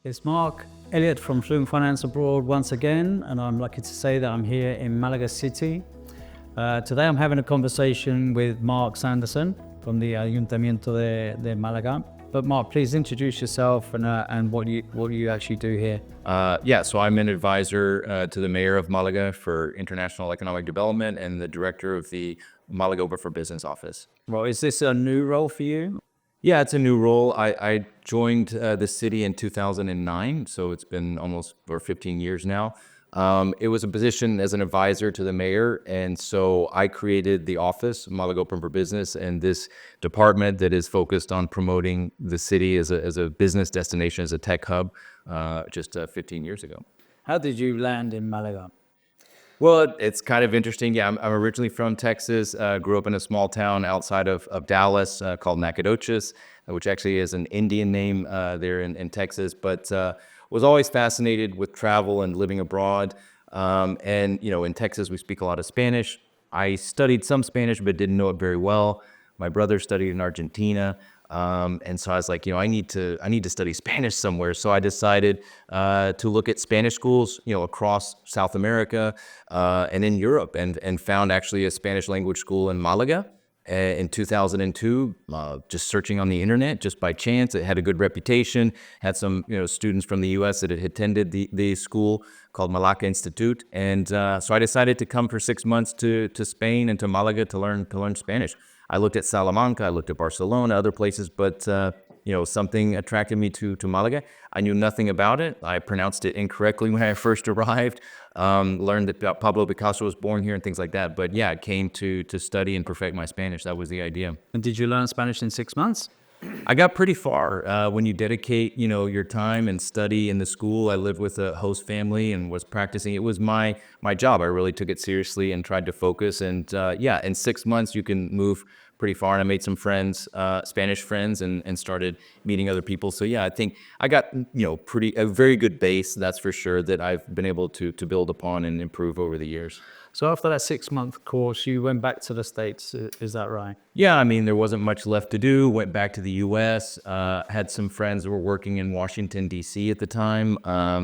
It's Mark Elliott from Fluent Finance Abroad once again, and I'm lucky to say that I'm here in Malaga City. Today I'm having a conversation with Mark Sanderson from the Ayuntamiento de Malaga. But Mark, please introduce yourself and what you actually do here. So I'm an advisor to the mayor of Malaga for international economic development and the director of the Malaga Open for Business office. Well, is this a new role for you? Yeah, it's a new role. I joined the city in 2009, so it's been almost 15 years now. It was a position as an advisor to the mayor, and so I created the office, Malaga Open for Business, and this department that is focused on promoting the city as a business destination, as a tech hub, just 15 years ago. How did you land in Malaga? Well, it's kind of interesting. Yeah, I'm originally from Texas, grew up in a small town outside of Dallas called Nacogdoches, which actually is an Indian name there in Texas, but was always fascinated with travel and living abroad. In Texas, we speak a lot of Spanish. I studied some Spanish, but didn't know it very well. My brother studied in Argentina. And so I was like, I need to study Spanish somewhere. So I decided to look at Spanish schools, across South America and in Europe, and found actually a Spanish language school in Malaga in 2002, just searching on the internet, just by chance. It had a good reputation, had some students from the US that had attended the school called Malacca Institute. And so I decided to come for 6 months to Spain and to Malaga to learn Spanish. I looked at Salamanca, I looked at Barcelona, other places, but something attracted me to Malaga. I knew nothing about it. I pronounced it incorrectly when I first arrived. Learned that Pablo Picasso was born here and things like that. But yeah, I came to study and perfect my Spanish. That was the idea. And did you learn Spanish in 6 months? I got pretty far. When you dedicate, your time and study in the school, I lived with a host family and was practicing. It was my job. I really took it seriously and tried to focus. And in 6 months, you can move pretty far. And I made some friends, Spanish friends, and started meeting other people. So yeah, I think I got, a very good base, that's for sure, that I've been able to build upon and improve over the years. So after that 6-month course, you went back to the States, is that right? Yeah, there wasn't much left to do. Went back to the U.S., had some friends that were working in Washington, D.C. at the time.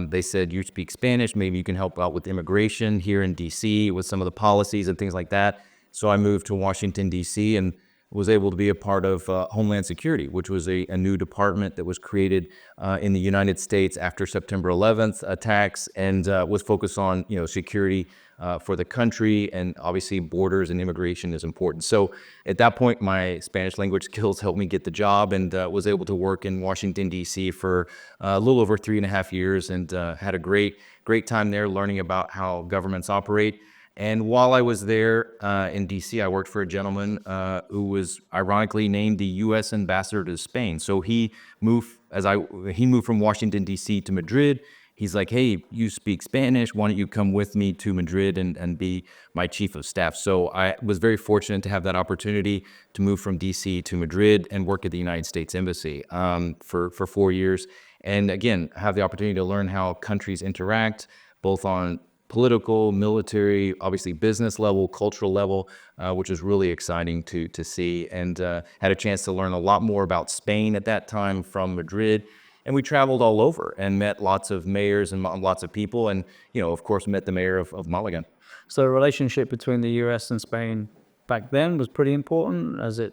They said, you speak Spanish, maybe you can help out with immigration here in D.C. with some of the policies and things like that. So I moved to Washington, D.C. and was able to be a part of Homeland Security, which was a new department that was created in the United States after September 11th attacks, and was focused on security for the country, and obviously borders and immigration is important. So at that point, my Spanish language skills helped me get the job, and was able to work in Washington, D.C. for a little over 3.5 years, and had a great time there learning about how governments operate. And while I was there in D.C., I worked for a gentleman who was ironically named the U.S. ambassador to Spain. So he moved from Washington, D.C. to Madrid. He's like, hey, you speak Spanish. Why don't you come with me to Madrid and be my chief of staff? So I was very fortunate to have that opportunity to move from D.C. to Madrid and work at the United States Embassy for 4 years. And again, have the opportunity to learn how countries interact, both on political, military, obviously business level, cultural level, which was really exciting to see, and had a chance to learn a lot more about Spain at that time from Madrid. And we traveled all over and met lots of mayors and lots of people, and of course met the mayor of Malaga. So the relationship between the US and Spain back then was pretty important, as it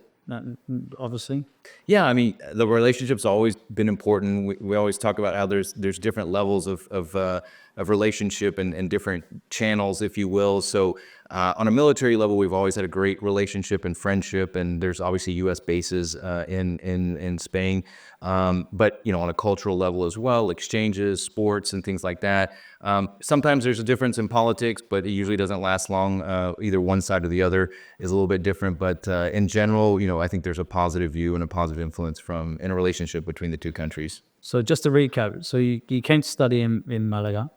obviously. Yeah, the relationship's always been important. We always talk about how there's different levels of relationship and different channels, if you will. So on a military level, we've always had a great relationship and friendship, and there's obviously U.S. bases in Spain. But on a cultural level as well, exchanges, sports, and things like that. Sometimes there's a difference in politics, but it usually doesn't last long. Either one side or the other is a little bit different. But in general, I think there's a positive view and a positive influence in a relationship between the two countries. So just to recap, so you came to study in Malaga.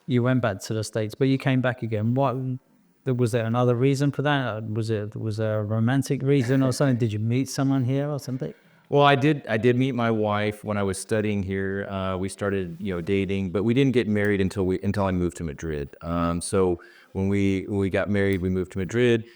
You went back to the States, but you came back again. Was there another reason for that? Was there a romantic reason or something? Did you meet someone here or something? Well, I did meet my wife when I was studying here. We started, dating, but we didn't get married until I moved to Madrid. So when we got married, we moved to Madrid.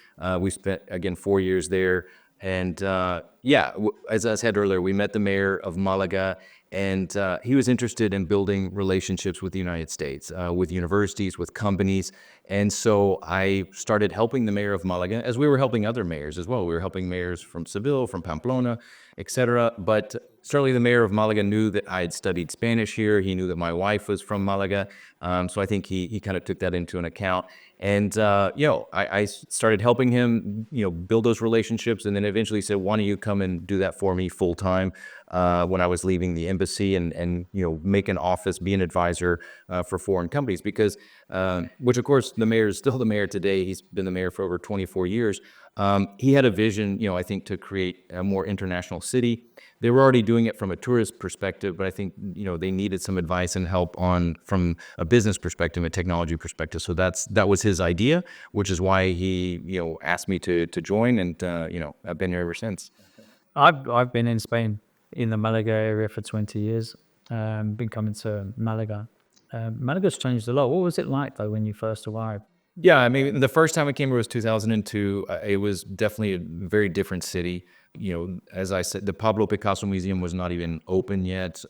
We spent, again, 4 years there. And as I said earlier, we met the mayor of Malaga, And he was interested in building relationships with the United States, with universities, with companies. And so I started helping the mayor of Malaga, as we were helping other mayors as well. We were helping mayors from Seville, from Pamplona, etc. But certainly the mayor of Malaga knew that I had studied Spanish here. He knew that my wife was from Malaga. So I think he kind of took that into an account. And, I started helping him, build those relationships, and then eventually said, why don't you come and do that for me full time when I was leaving the embassy and make an office, be an advisor for foreign companies because, which of course the mayor is still the mayor today. He's been the mayor for over 24 years. He had a vision, I think, to create a more international city. They were already doing it from a tourist perspective, but I think, they needed some advice and help from a business perspective, a technology perspective. So that was his idea, which is why he, asked me to join, and I've been here ever since. I've been in Spain, in the Malaga area for 20 years. Been coming to Malaga. Malaga's changed a lot. What was it like though when you first arrived? Yeah, I mean, the first time I came here was 2002. It was definitely a very different city. As I said, the Pablo Picasso Museum was not even open yet.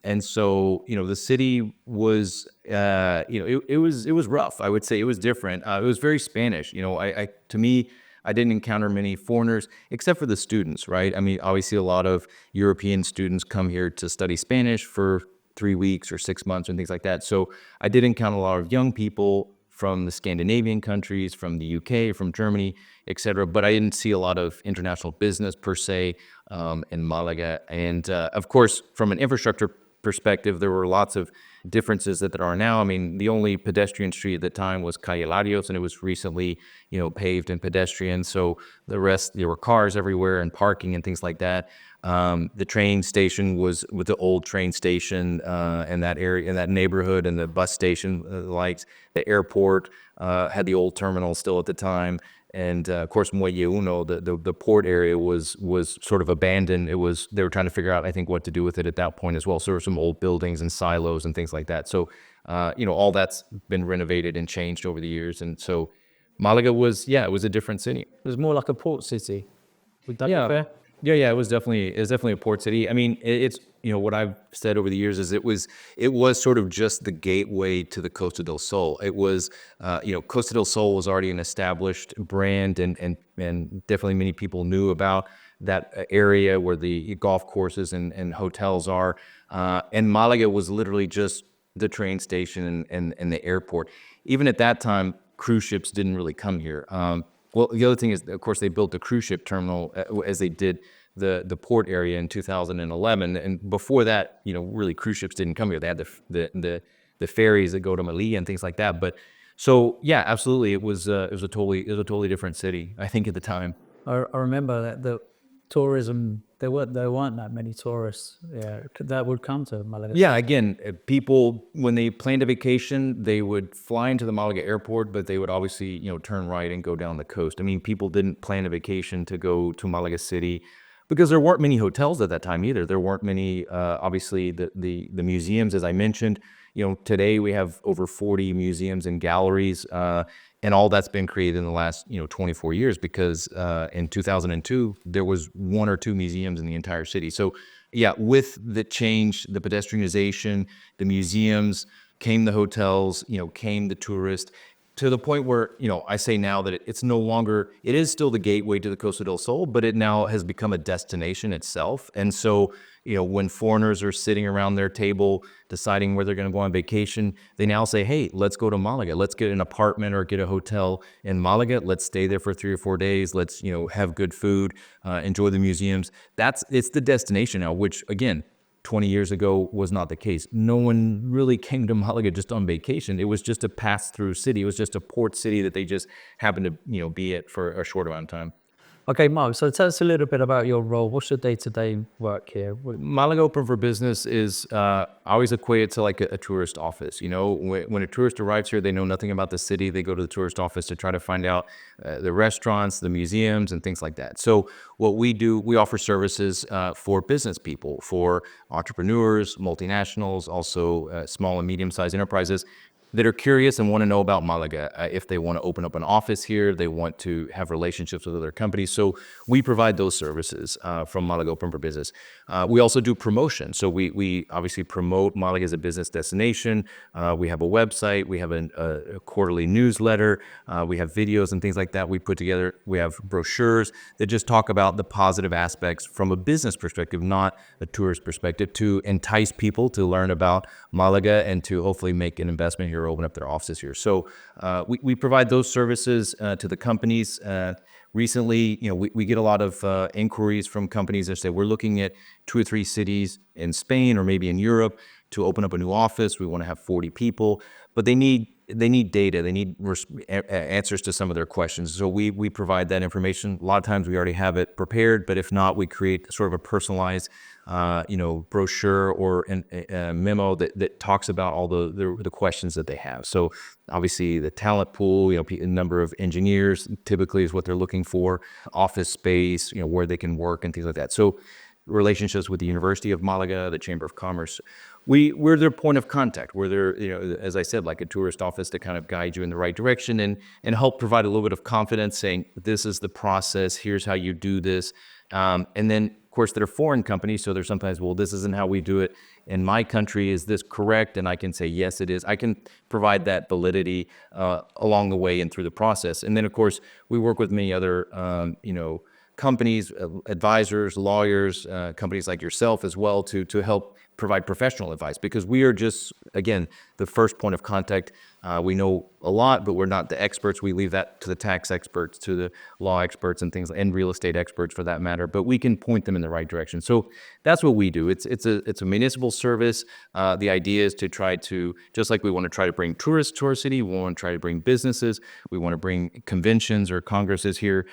And so, the city was, it was rough. I would say it was different. It was very Spanish. To me, I didn't encounter many foreigners except for the students, right? I mean, obviously a lot of European students come here to study Spanish for 3 weeks or 6 months and things like that. So I did encounter a lot of young people from the Scandinavian countries, from the UK, from Germany, et cetera. But I didn't see a lot of international business per se in Malaga. And of course, from an infrastructure perspective, there were lots of differences that there are now. I mean, the only pedestrian street at the time was Calle Larios, and it was recently, paved and pedestrian. So the rest, there were cars everywhere and parking and things like that. The train station was with the old train station in that area, in that neighborhood, and the bus station, the airport had the old terminal still at the time. And of course, Muelle Uno, the port area was sort of abandoned. They were trying to figure out, I think, what to do with it at that point as well. So there were some old buildings and silos and things like that. So, all that's been renovated and changed over the years. And so Malaga it was a different city. It was more like a port city. Would that be Yeah. fair? Yeah, it was definitely a port city. I mean, it's what I've said over the years is it was sort of just the gateway to the Costa del Sol. It was Costa del Sol was already an established brand, and definitely many people knew about that area where the golf courses and hotels are. And Malaga was literally just the train station and the airport. Even at that time, cruise ships didn't really come here. Well, the other thing is, of course, they built the cruise ship terminal as they did the port area in 2011. And before that, really cruise ships didn't come here. They had the ferries that go to Melilla and things like that. But so, yeah, absolutely, it was a totally different city, I think, at the time. I remember that the tourism, there weren't that many tourists that would come to Malaga. Yeah, again, people, when they planned a vacation, they would fly into the Malaga airport, but they would obviously, turn right and go down the coast. I mean, people didn't plan a vacation to go to Malaga City because there weren't many hotels at that time either. There weren't many, obviously, the museums, as I mentioned. Today we have over 40 museums and galleries, and all that's been created in the last, 24 years because in 2002, there was 1 or 2 museums in the entire city. So, yeah, with the change, the pedestrianization, the museums, came the hotels, came the tourists, to the point where, I say now that it's no longer, it is still the gateway to the Costa del Sol, but it now has become a destination itself. And so, when foreigners are sitting around their table deciding where they're going to go on vacation, they now say, hey, let's go to Malaga. Let's get an apartment or get a hotel in Malaga. Let's stay there for 3 or 4 days. Let's, have good food, enjoy the museums. It's the destination now, which again, 20 years ago was not the case. No one really came to Malaga just on vacation. It was just a pass-through city. It was just a port city that they just happened to, be at for a short amount of time. Okay, Mark, so tell us a little bit about your role. What's your day-to-day work here? Malaga Open for Business is, I always equate it to like a tourist office. When a tourist arrives here, they know nothing about the city. They go to the tourist office to try to find out the restaurants, the museums, and things like that. So what we do, we offer services for business people, for entrepreneurs, multinationals, also small and medium-sized enterprises. that are curious and want to know about Malaga. If they want to open up an office here, they want to have relationships with other companies. So we provide those services from Malaga Open for Business. We also do promotion. So we obviously promote Malaga as a business destination. We have a website. We have a quarterly newsletter. We have videos and things like that we put together. We have brochures that just talk about the positive aspects from a business perspective, not a tourist perspective, to entice people to learn about Malaga and to hopefully make an investment here or open up their offices here. So we provide those services to the companies. Recently, we get a lot of inquiries from companies that say we're looking at 2 or 3 cities in Spain or maybe in Europe to open up a new office. We want to have 40 people, but they need data. They need answers to some of their questions. So we provide that information. A lot of times we already have it prepared, but if not, we create sort of a personalized brochure or a memo that talks about all the questions that they have. So obviously the talent pool, number of engineers typically is what they're looking for, office space, where they can work and things like that. So relationships with the University of Malaga, the Chamber of Commerce. We're their point of contact. We're their, as I said, like a tourist office to kind of guide you in the right direction and help provide a little bit of confidence, saying this is the process, here's how you do this. And then, of course, they're foreign companies, so they're sometimes, well, this isn't how we do it in my country. Is this correct? And I can say, yes, it is. I can provide that validity along the way and through the process. And then, of course, we work with many other, companies, advisors, lawyers, companies like yourself as well to help provide professional advice, because we are just, again, the first point of contact. We know a lot, but we're not the experts. We leave that to the tax experts, to the law experts and things, and real estate experts for that matter, but we can point them in the right direction. So that's what we do. It's a municipal service. The idea is to try to, just like we want to try to bring tourists to our city, we want to try to bring businesses, we want to bring conventions or congresses here.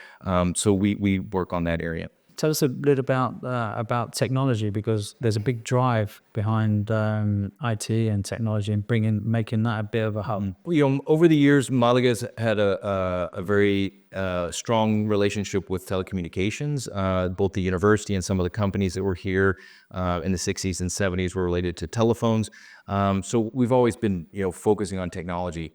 So we work on that area. Tell us a little about technology, because there's a big drive behind IT and technology and making that a bit of a hub. Over the years, Malaga's had a very strong relationship with telecommunications. Both the university and some of the companies that were here in the 60s and 70s were related to telephones. So we've always been, focusing on technology.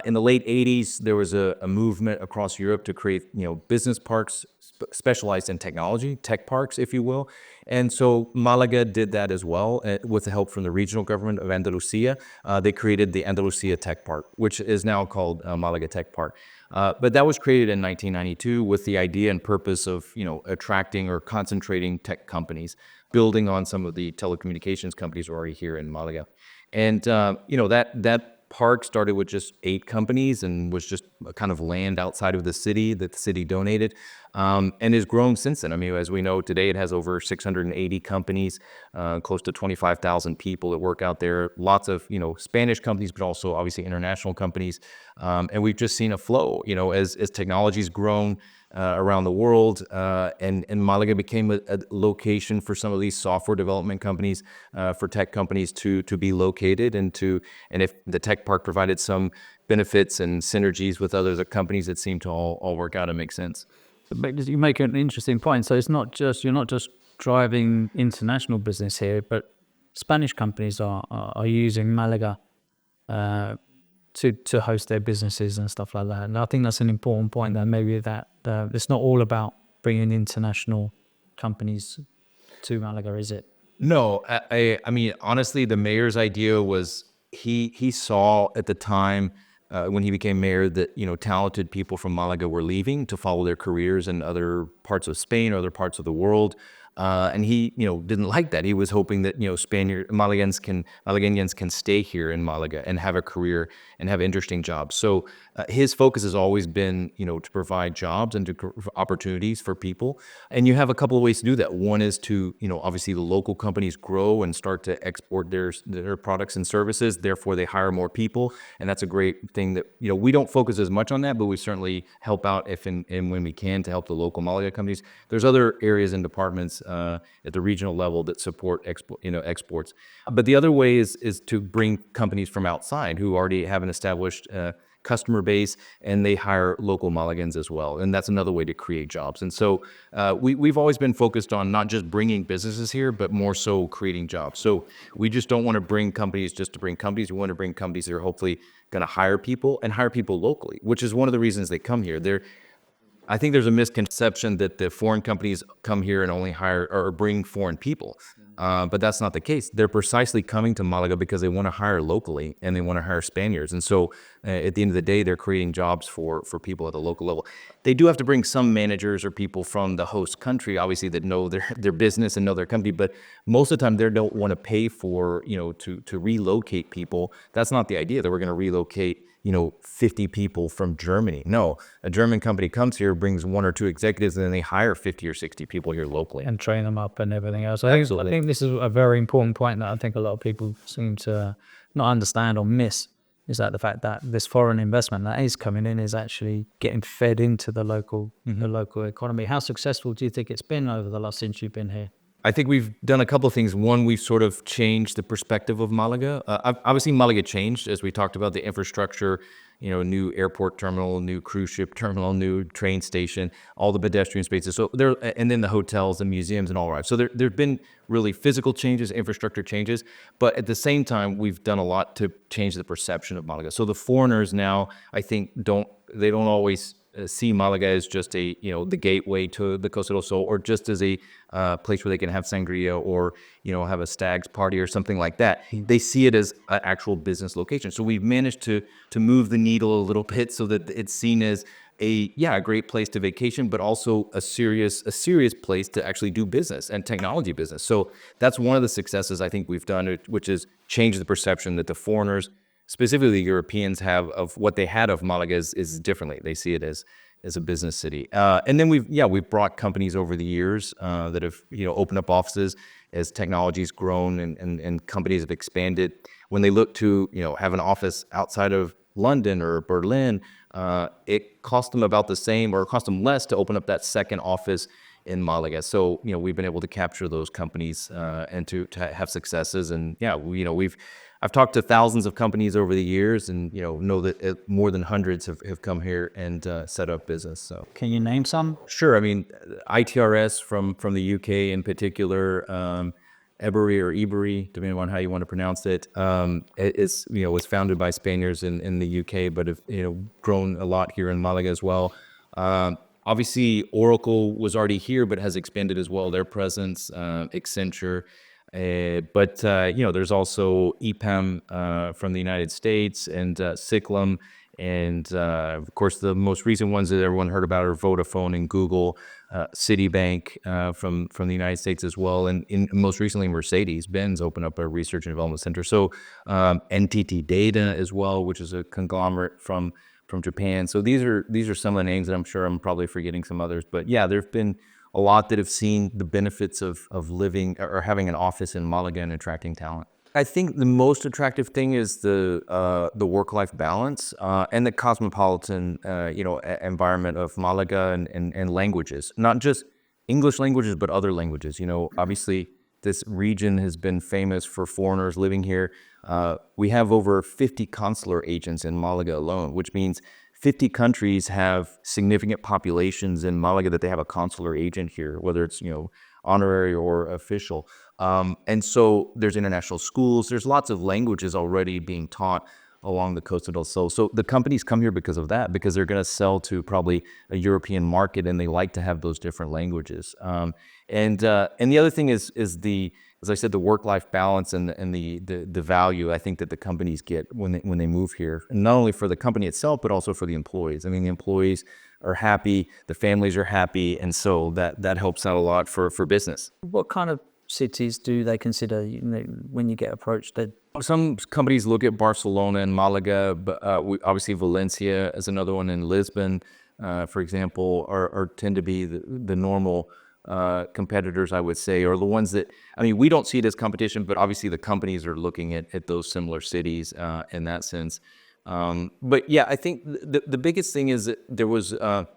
In the late 80s, there was a movement across Europe to create, business parks specialized in technology, tech parks, if you will. And so Malaga did that as well with the help from the regional government of Andalusia. They created the Andalusia Tech Park, which is now called Malaga Tech Park. But that was created in 1992 with the idea and purpose of, attracting or concentrating tech companies, building on some of the telecommunications companies already here in Malaga. And, that park started with just 8 companies and was just a kind of land outside of the city that the city donated, and has grown since then. I mean, as we know today, it has over 680 companies, close to 25,000 people that work out there. Lots of, Spanish companies, but also obviously international companies. And we've just seen a flow, as technology's grown around the world, and Malaga became a location for some of these software development companies, for tech companies to be located, and if the tech park provided some benefits and synergies with other companies that seem to all work out and make sense. But you make an interesting point. So it's you're not just driving international business here, but Spanish companies are using Malaga to host their businesses and stuff like that. And I think that's an important point, that maybe that it's not all about bringing international companies to Malaga, is it? No, I mean, honestly, the mayor's idea was he saw at the time when he became mayor that, talented people from Malaga were leaving to follow their careers in other parts of Spain or other parts of the world. And he, didn't like that. He was hoping that, Malagueñans can stay here in Malaga and have a career and have interesting jobs. So his focus has always been, to provide jobs and opportunities for people. And you have a couple of ways to do that. One is to, obviously the local companies grow and start to export their products and services. Therefore, they hire more people. And that's a great thing that, we don't focus as much on that, but we certainly help out if and when we can to help the local Malaga companies. There's other areas and departments at the regional level that support exports. But the other way is to bring companies from outside who already have an established customer base, and they hire local Malagans as well. And that's another way to create jobs. And so we've always been focused on not just bringing businesses here, but more so creating jobs. So we just don't want to bring companies just to bring companies. We want to bring companies that are hopefully going to hire people and hire people locally, which is one of the reasons they come here. I think there's a misconception that the foreign companies come here and only hire or bring foreign people. But that's not the case. They're precisely coming to Malaga because they want to hire locally and they want to hire Spaniards. And so at the end of the day, they're creating jobs for people at the local level. They do have to bring some managers or people from the host country, obviously, that know their business and know their company. But most of the time, they don't want to pay for, to relocate people. That's not the idea that we're going to relocate 50 people from Germany. No, a German company comes here, brings 1 or 2 executives, and then they hire 50 or 60 people here locally. And train them up and everything else. I think this is a very important point that I think a lot of people seem to not understand or miss, is that the fact that this foreign investment that is coming in is actually getting fed into the local economy. How successful do you think it's been over the last since you've been here? I think we've done a couple of things. One, we've sort of changed the perspective of Malaga. Obviously, Malaga changed, as we talked about, the infrastructure, new airport terminal, new cruise ship terminal, new train station, all the pedestrian spaces. So there, and then the hotels and museums and all right. So there've been really physical changes, infrastructure changes, but at the same time, we've done a lot to change the perception of Malaga. So the foreigners now, I think, don't always see Malaga as just the gateway to the Costa del Sol, or just as a place where they can have sangria or, have a stag's party or something like that. They see it as an actual business location. So we've managed to move the needle a little bit so that it's seen as a great place to vacation, but also a serious place to actually do business and technology business. So that's one of the successes I think we've done, which is change the perception that the foreigners, specifically Europeans, have of what they had of Malaga is differently. They see it as a business city. And then we've brought companies over the years that have opened up offices as technology's grown and companies have expanded. When they look to have an office outside of London or Berlin, it cost them about the same, or it cost them less, to open up that second office in Malaga. So we've been able to capture those companies and to have successes. And I've talked to thousands of companies over the years, and know that more than hundreds have come here and set up business. So can you name some? Sure. I mean, ITRS from the UK in particular, Ebury, depending on how you want to pronounce it, was founded by Spaniards in the UK, but have grown a lot here in Malaga as well. Obviously, Oracle was already here, but has expanded as well, their presence, Accenture. But there's also EPAM from the United States, and Ciclum, and of course the most recent ones that everyone heard about are Vodafone and Google, Citibank from the United States as well, and most recently Mercedes-Benz opened up a research and development center. So NTT Data as well, which is a conglomerate from Japan. So these are some of the names, and I'm sure I'm probably forgetting some others. But yeah, there've been a lot that have seen the benefits of living or having an office in Malaga and attracting talent. I think the most attractive thing is the work-life balance and the cosmopolitan environment of Malaga and languages, not just English languages, but other languages. Obviously this region has been famous for foreigners living here. We have over 50 consular agents in Malaga alone, which means 50 countries have significant populations in Malaga that they have a consular agent here, whether it's honorary or official. And so there's international schools. There's lots of languages already being taught along the Costa del Sol. So the companies come here because of that, because they're going to sell to probably a European market, and they like to have those different languages. And the other thing is as I said, the work-life balance and the value I think that the companies get when they move here, and not only for the company itself, but also for the employees. I mean, the employees are happy, the families are happy, and so that helps out a lot for business. What kind of cities do they consider when you get approached? Some companies look at Barcelona and Malaga, but obviously Valencia is another one, in Lisbon, for example, are tend to be the normal competitors, I would say, or the ones that, we don't see it as competition, but obviously the companies are looking at those similar cities in that sense. But yeah, I think the biggest thing is that there was a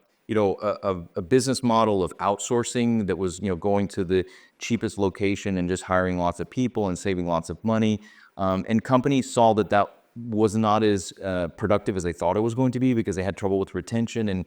business model of outsourcing that was going to the cheapest location and just hiring lots of people and saving lots of money. And companies saw that was not as productive as they thought it was going to be because they had trouble with retention, and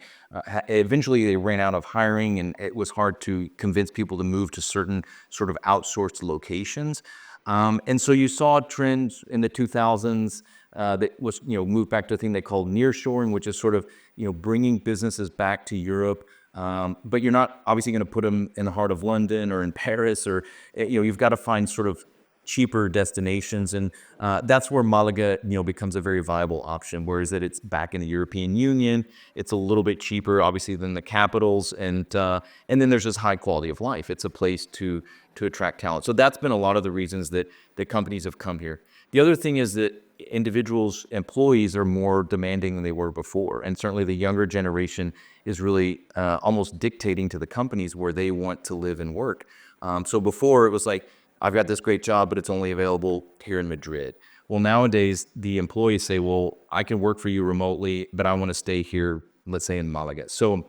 eventually they ran out of hiring, and it was hard to convince people to move to certain sort of outsourced locations. And so you saw trends in the 2000s that was, moved back to a thing they called nearshoring, which is sort of, bringing businesses back to Europe. But you're not obviously going to put them in the heart of London or in Paris, or, you've got to find sort of cheaper destinations, and that's where Malaga, becomes a very viable option. Whereas that it's back in the European Union, it's a little bit cheaper, obviously, than the capitals, and then there's just high quality of life. It's a place to attract talent. So that's been a lot of the reasons that companies have come here. The other thing is that individuals, employees, are more demanding than they were before, and certainly the younger generation is really almost dictating to the companies where they want to live and work. So before it was like, I've got this great job, but it's only available here in Madrid. Well, nowadays, the employees say, well, I can work for you remotely, but I want to stay here, let's say in Malaga. So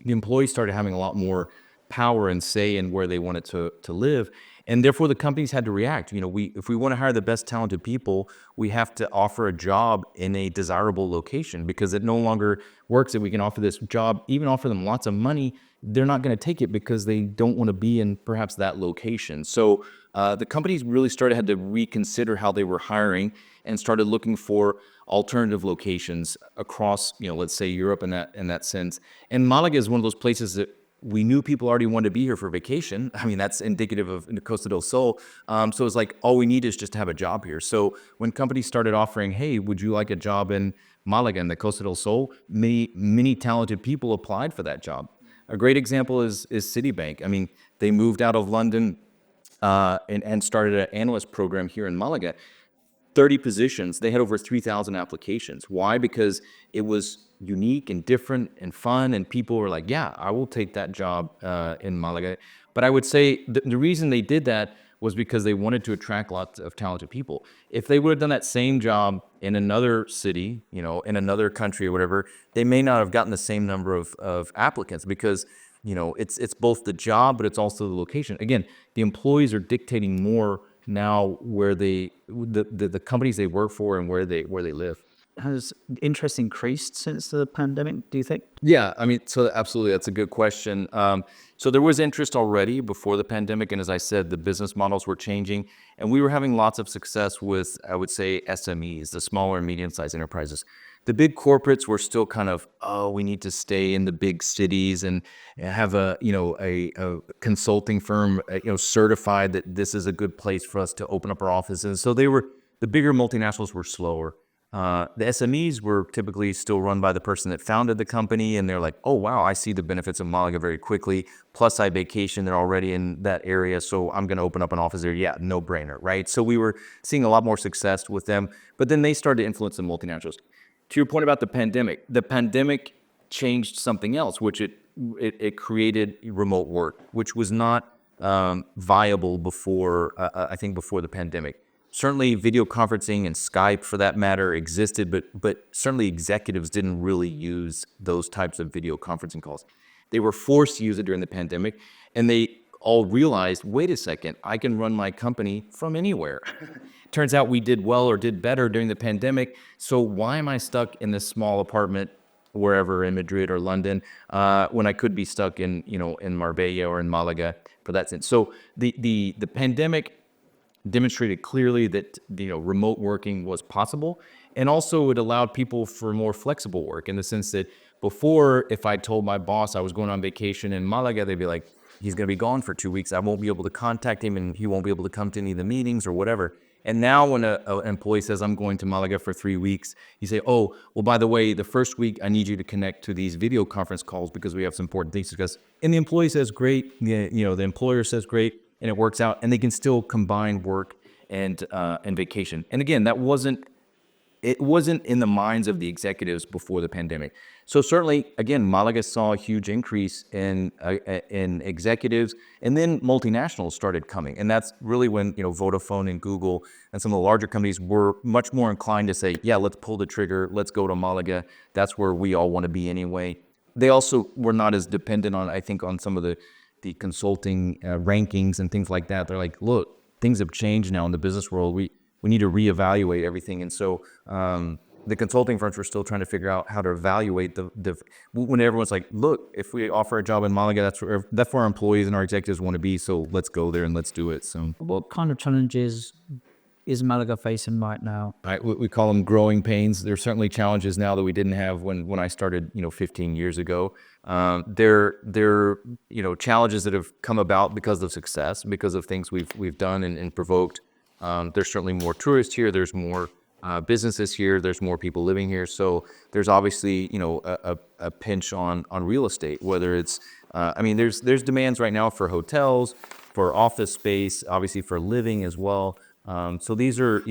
the employees started having a lot more power and say in where they wanted to live. And therefore, the companies had to react. If we want to hire the best talented people, we have to offer a job in a desirable location, because it no longer works that we can offer this job, even offer them lots of money. They're not going to take it because they don't want to be in perhaps that location. So the companies really had to reconsider how they were hiring and started looking for alternative locations across, let's say Europe in that sense. And Malaga is one of those places that we knew people already wanted to be here for vacation. I mean, that's indicative of the Costa del Sol. So it's like, all we need is just to have a job here. So when companies started offering, hey, would you like a job in Malaga in the Costa del Sol? Many talented people applied for that job. A great example is Citibank. I mean, they moved out of London and started an analyst program here in Malaga. 30 positions, they had over 3,000 applications. Why? Because it was unique and different and fun, and people were like, yeah, I will take that job in Malaga. But I would say the reason they did that was because they wanted to attract lots of talented people. If they would have done that same job in another city, in another country or whatever, they may not have gotten the same number of applicants, because it's both the job, but it's also the location. Again, the employees are dictating more now where the companies they work for and where they live. Has interest increased since the pandemic, do you think? Yeah, I mean, so absolutely, that's a good question. So there was interest already before the pandemic, and as I said, the business models were changing, and we were having lots of success with, I would say, SMEs, the smaller and medium-sized enterprises. The big corporates were still kind of, we need to stay in the big cities and have a consulting firm, certified that this is a good place for us to open up our offices. So the bigger multinationals were slower. The SMEs were typically still run by the person that founded the company, and they're like, oh, wow, I see the benefits of Malaga very quickly. Plus, I vacation, they're already in that area, so I'm going to open up an office there. Yeah, no brainer, right? So we were seeing a lot more success with them, but then they started to influence the multinationals. To your point about the pandemic changed something else, which it created remote work, which was not viable before, I think, before the pandemic. Certainly video conferencing and Skype, for that matter, existed, but certainly executives didn't really use those types of video conferencing calls. They were forced to use it during the pandemic, and they all realized, wait a second, I can run my company from anywhere. Turns out we did well or did better during the pandemic, so why am I stuck in this small apartment wherever in Madrid or London when I could be stuck in Marbella or in Malaga for that sense? So the pandemic demonstrated clearly that remote working was possible, and also it allowed people for more flexible work, in the sense that before, if I told my boss I was going on vacation in Malaga, they'd be like, he's going to be gone for 2 weeks. I won't be able to contact him, and he won't be able to come to any of the meetings or whatever. And now when an employee says, I'm going to Malaga for 3 weeks, you say, oh, well, by the way, the first week I need you to connect to these video conference calls because we have some important things to discuss. And the employee says, great. The employer says, great. And it works out, and they can still combine work and vacation. And again, it wasn't in the minds of the executives before the pandemic. So certainly, again, Malaga saw a huge increase in executives, and then multinationals started coming, and that's really when Vodafone and Google and some of the larger companies were much more inclined to say, yeah, let's pull the trigger, let's go to Malaga. That's where we all want to be anyway. They also were not as dependent on, I think, on some of the consulting rankings and things like that. They're like, look, things have changed now in the business world. we need to reevaluate everything. And so the consulting firms were still trying to figure out how to evaluate when everyone's like, look, if we offer a job in Malaga, that's where our employees and our executives want to be. So let's go there and let's do it. So What kind of challenges is Malaga facing right now? we call them growing pains. There's certainly challenges now that we didn't have when I started, 15 years ago. They're challenges that have come about because of success, because of things we've done and provoked. There's certainly more tourists here. There's more businesses here. There's more people living here. So there's obviously, a pinch on real estate, whether it's, there's demands right now for hotels, for office space, obviously for living as well. So these are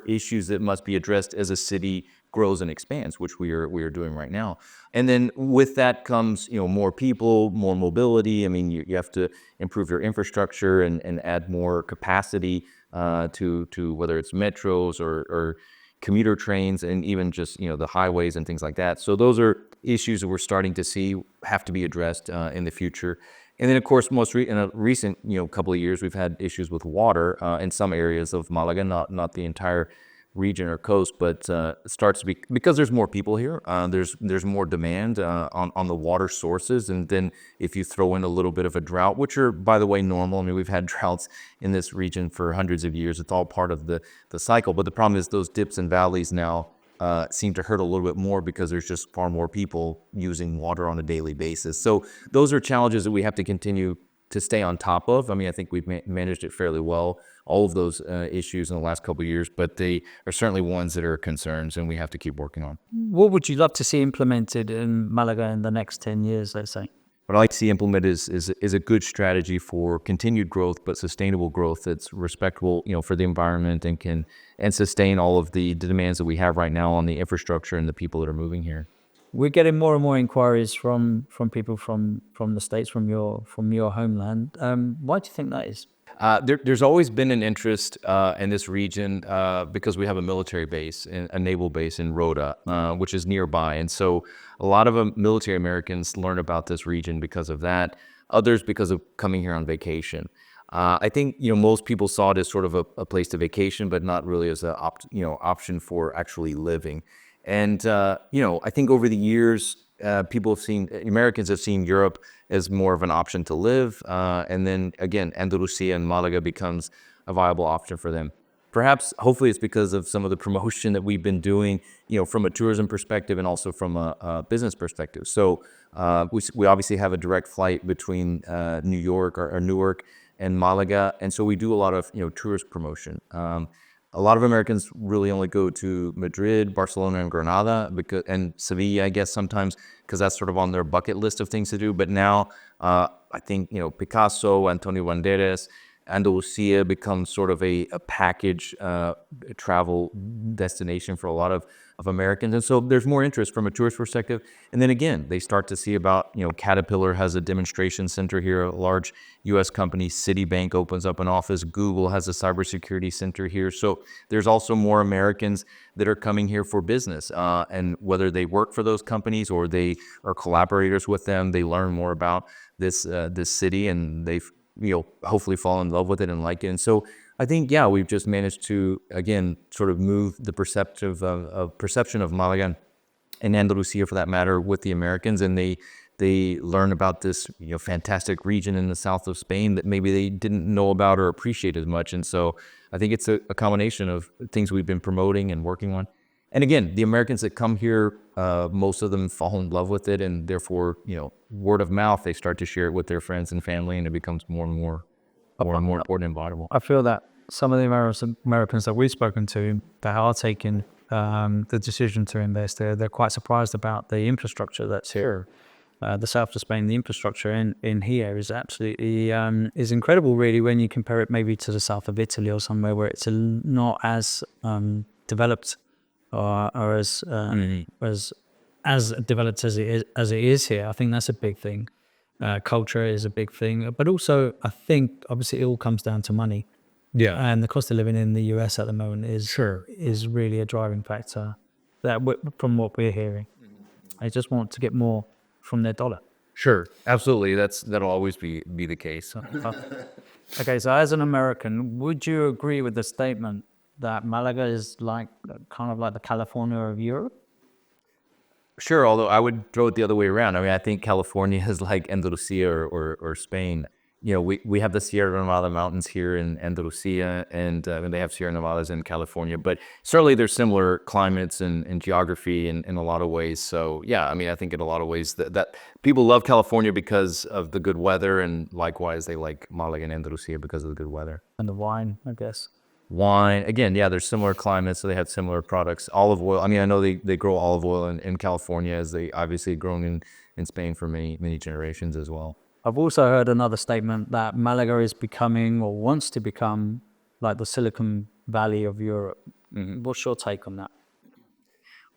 issues that must be addressed as a city grows and expands, which we are doing right now. And then with that comes, more people, more mobility. I mean, you have to improve your infrastructure and add more capacity to whether it's metros or commuter trains and even just, the highways and things like that. So those are issues that we're starting to see have to be addressed in the future. And then, of course, in a recent, couple of years, we've had issues with water in some areas of Malaga, not the entire region or coast, but it starts to be, because there's more people here, there's more demand on the water sources. And then if you throw in a little bit of a drought, which are, by the way, normal. I mean, we've had droughts in this region for hundreds of years. It's all part of the cycle. But the problem is those dips and valleys now seem to hurt a little bit more because there's just far more people using water on a daily basis. So those are challenges that we have to continue to stay on top of. I mean, I think we've managed it fairly well, all of those issues in the last couple of years, but they are certainly ones that are concerns and we have to keep working on. What would you love to see implemented in Malaga in the next 10 years, let's say? What I like to see implemented is a good strategy for continued growth, but sustainable growth that's respectable, for the environment and can sustain all of the demands that we have right now on the infrastructure and the people that are moving here. We're getting more and more inquiries from people from the States, from your homeland. Why do you think that is? There's always been an interest in this region because we have a military base, a naval base in Rota, which is nearby. And so a lot of military Americans learn about this region because of that, others because of coming here on vacation. I think, most people saw it as sort of a place to vacation, but not really as an option for actually living. And, I think over the years, Americans have seen Europe as more of an option to live. And then again, Andalusia and Malaga becomes a viable option for them. Perhaps, hopefully it's because of some of the promotion that we've been doing, from a tourism perspective and also from a business perspective. So we obviously have a direct flight between New York or Newark and Malaga. And so we do a lot of, tourist promotion. A lot of Americans really only go to Madrid, Barcelona, and Granada, and Sevilla, I guess, sometimes, because that's sort of on their bucket list of things to do. But now, I think, Picasso, Antonio Banderas, Andalusia becomes sort of a package travel destination for a lot of Americans. And so there's more interest from a tourist perspective. And then again, they start to see about, Caterpillar has a demonstration center here, a large U.S. company. Citibank opens up an office. Google has a cybersecurity center here. So there's also more Americans that are coming here for business. And whether they work for those companies or they are collaborators with them, they learn more about this city, and they've hopefully fall in love with it and like it. And so I think, we've just managed to, again, sort of move the perception of Malaga and Andalusia, for that matter, with the Americans. And they learn about this, fantastic region in the south of Spain that maybe they didn't know about or appreciate as much. And so I think it's a combination of things we've been promoting and working on. And again, the Americans that come here, most of them fall in love with it, and therefore, word of mouth, they start to share it with their friends and family, and it becomes more and more important and valuable. I feel that some of the Americans that we've spoken to that are taking the decision to invest there, they're quite surprised about the infrastructure that's here. The south of Spain, the infrastructure in here is absolutely is incredible, really, when you compare it maybe to the south of Italy or somewhere where it's not as developed or as developed as it is here. I think that's a big thing. Culture is a big thing, but also I think obviously it all comes down to money. Yeah, and the cost of living in the US at the moment is really a driving factor. From what we're hearing, they just want to get more from their dollar. Sure, absolutely. That'll always be the case. Okay, so as an American, would you agree with the statement that Malaga is like kind of like the California of Europe? Sure, although I would throw it the other way around. I mean, I think California is like Andalusia or Spain. You know, we have the Sierra Nevada mountains here in Andalusia, and they have Sierra Nevadas in California. But certainly there's similar climates and geography in a lot of ways. So yeah, I mean, I think in a lot of ways that people love California because of the good weather, and likewise they like Malaga and Andalusia because of the good weather. And the wine, I guess. Wine, again, yeah, there's similar climates, so they have similar products. Olive oil, I mean, I know they grow olive oil in California, as they obviously grown in Spain for many generations as well. I've also heard another statement that Malaga is becoming or wants to become like the Silicon Valley of Europe. What's your take on that?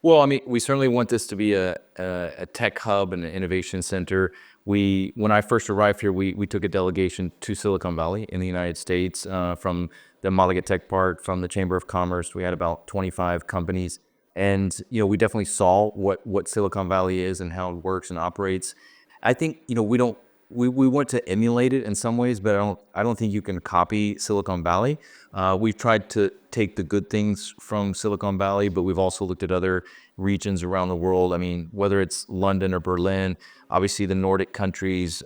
Well, I mean, we certainly want this to be a tech hub and an innovation center. When I first arrived here, we took a delegation to Silicon Valley in the United States from the Malaga Tech Park, from the Chamber of Commerce. We had about 25 companies, and we definitely saw what Silicon Valley is and how it works and operates. I think we want to emulate it in some ways, but I don't think you can copy Silicon Valley. We've tried to take the good things from Silicon Valley, but we've also looked at other regions around the world. I mean, whether it's London or Berlin, obviously the Nordic countries,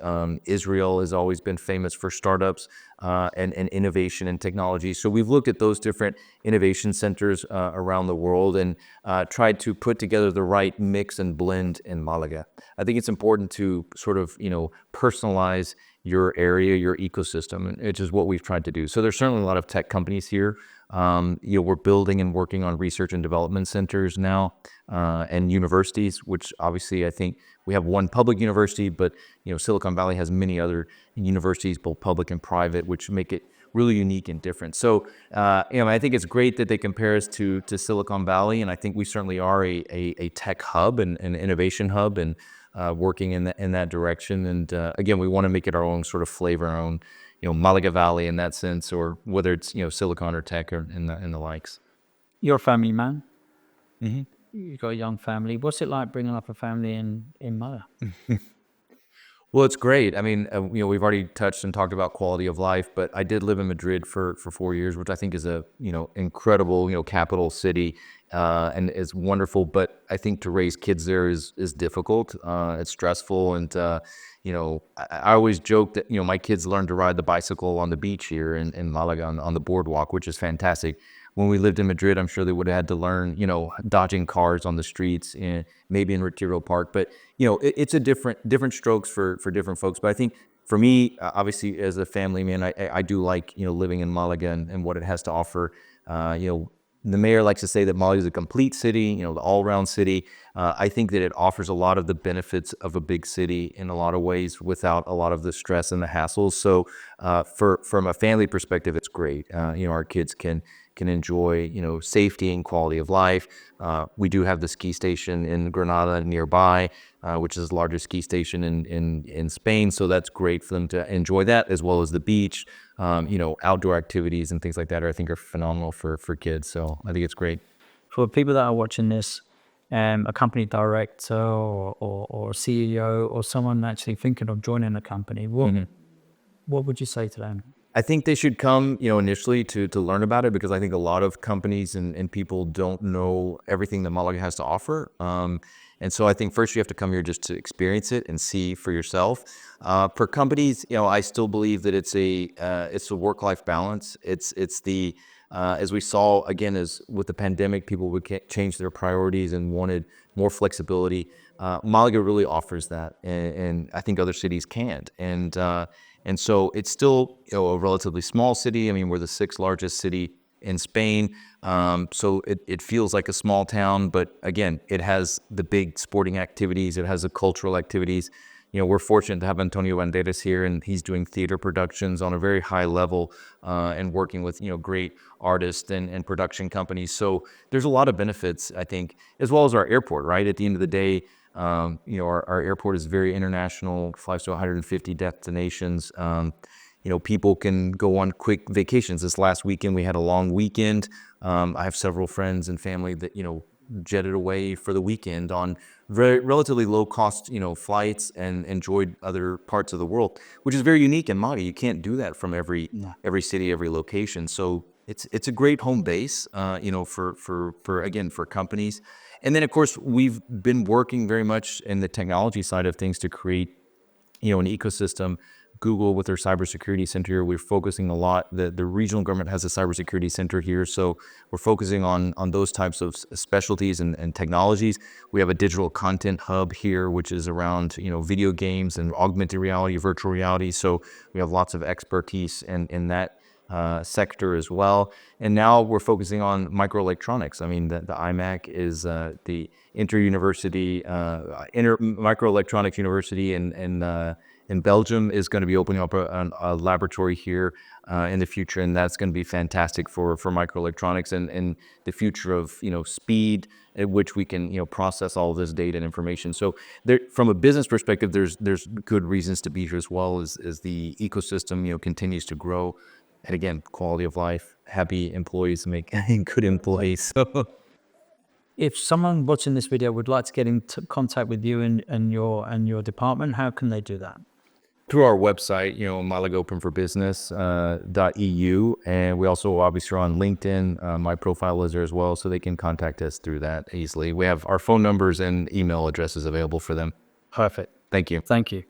Israel has always been famous for startups and innovation and technology. So we've looked at those different innovation centers around the world and tried to put together the right mix and blend in Malaga. I think it's important to sort of, personalize your area, your ecosystem, which is what we've tried to do. So there's certainly a lot of tech companies here. We're building and working on research and development centers now, and universities, which obviously I think we have one public university, but Silicon Valley has many other universities, both public and private, which make it really unique and different. So, I think it's great that they compare us to Silicon Valley, and I think we certainly are a tech hub and an innovation hub, and working in that direction. And again, we want to make it our own sort of flavor, our own Malaga Valley in that sense, or whether it's Silicon or tech or in the likes. You're a family man. Mm-hmm. You've got a young family. What's it like bringing up a family in Malaga? Well, it's great. I mean, we've already touched and talked about quality of life, but I did live in Madrid for 4 years, which I think is a incredible capital city, and is wonderful. But I think to raise kids there is difficult. It's stressful, and I always joke that my kids learned to ride the bicycle on the beach here in Malaga on the boardwalk, which is fantastic. When we lived in Madrid, I'm sure they would have had to learn, dodging cars on the streets, and maybe in Retiro Park. But it's a different strokes for different folks. But I think for me, obviously as a family man, I do like living in Malaga and what it has to offer. The mayor likes to say that Malaga is a complete city, the all-around city. I think that it offers a lot of the benefits of a big city in a lot of ways without a lot of the stress and the hassles. So from a family perspective, it's great. Our kids can enjoy, safety and quality of life. We do have the ski station in Granada nearby, which is the largest ski station in Spain. So that's great for them to enjoy that, as well as the beach. Outdoor activities and things like that I think are phenomenal for kids. So I think it's great. For people that are watching this, a company director or CEO or someone actually thinking of joining a company, what would you say to them? I think they should come, initially to learn about it, because I think a lot of companies and people don't know everything that Malaga has to offer. And so I think first you have to come here just to experience it and see for yourself. For companies, I still believe that it's a work-life balance. It's the as we saw again, as with the pandemic, people would change their priorities and wanted more flexibility. Malaga really offers that, and I think other cities can't. And so it's still a relatively small city. I mean, we're the 6th largest city in Spain. So it feels like a small town, but again, it has the big sporting activities. It has the cultural activities. We're fortunate to have Antonio Banderas here, and he's doing theater productions on a very high level, and working with, great artists and production companies. So there's a lot of benefits, I think, as well as our airport, right? At the end of the day, our airport is very international, flies to 150 destinations. People can go on quick vacations. This last weekend, we had a long weekend. I have several friends and family that, jetted away for the weekend on relatively low cost, flights and enjoyed other parts of the world, which is very unique in Mali. You can't do that from every city, every location. So it's a great home base, for companies. And then of course we've been working very much in the technology side of things to create, an ecosystem. Google with their cybersecurity center, we're focusing a lot. The regional government has a cybersecurity center here, so we're focusing on those types of specialties and technologies. We have a digital content hub here, which is around video games and augmented reality, virtual reality. So we have lots of expertise in that sector as well. And now we're focusing on microelectronics. I mean, the IMAC is the microelectronics university in Belgium is going to be opening up a laboratory here in the future, and that's going to be fantastic for microelectronics and the future of speed at which we can process all of this data and information. So from a business perspective, there's good reasons to be here, as well as the ecosystem continues to grow. And again, quality of life, happy employees make good employees. So If someone watching this video would like to get in contact with you and your department, how can they do that? through our website, malagopenforbusiness.eu, and we also obviously are on LinkedIn. My profile is there as well, so they can contact us through that easily. We have our phone numbers and email addresses available for them. Perfect. Thank you. Thank you.